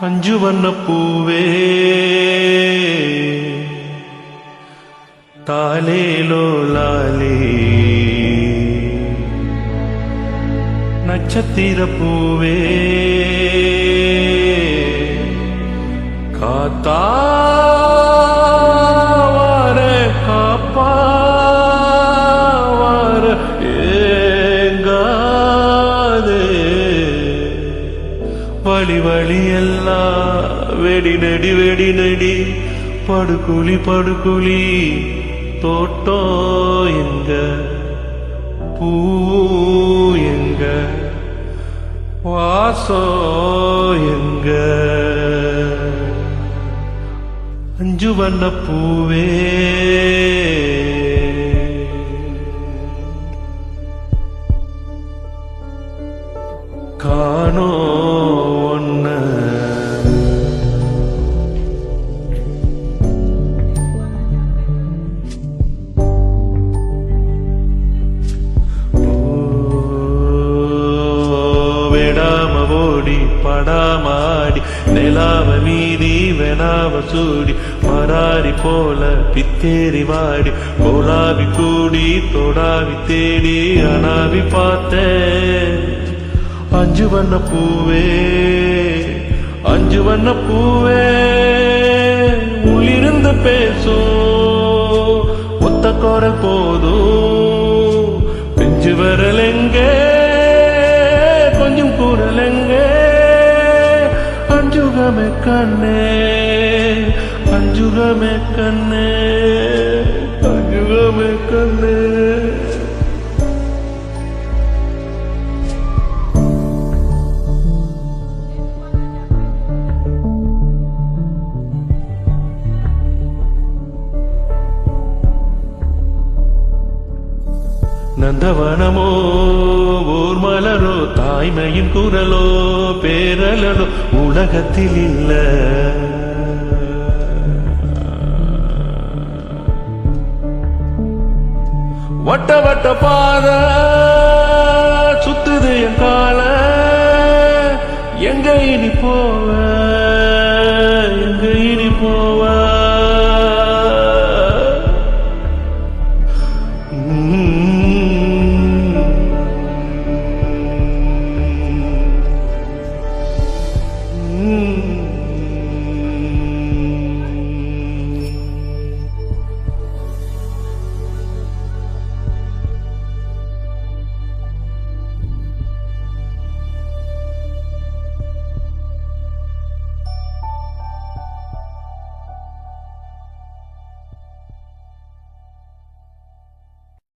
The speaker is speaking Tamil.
அஞ்சு வண்ண பூவே தாலேலோ லாலே நட்சத்திர பூவே காத்தாவார காப்பாவார ஏங்காதே வழி வழி எல்லாம் வெடி நடி வெடி நடி படுகுழி படுகுழி தோட்டம் எங்க பூ எங்க வாசம் எங்க அஞ்சு வண்ண பூவே காணோ ஒன்ன விடாம ஓடி படாமாடி நிலாவ மீதி வெனாவ சூடி மராரி போல பித்தேறி வாடி கோலாவி கூடி தொடாவி தேடி அனாவி பார்த்தேன் அஞ்சு வண்ண பூவே அஞ்சு வண்ண பூவே உள்ளிருந்து பேசும் ஒத்த குரல் போதும் பிஞ்சு வரல் எங்கே கொஞ்சம் குரல் எங்கே அஞ்சுகமே கண்ணே அஞ்சுகமே கண்ணே அஞ்சுகமே கண்ணே நந்தவனமோ ஓர் மலரோ தாய்மையின் குரலோ பேரலோ உலகத்தில் இல்ல வட்ட வட்ட பாத சுத்துது என் கால எங்க இனி போவ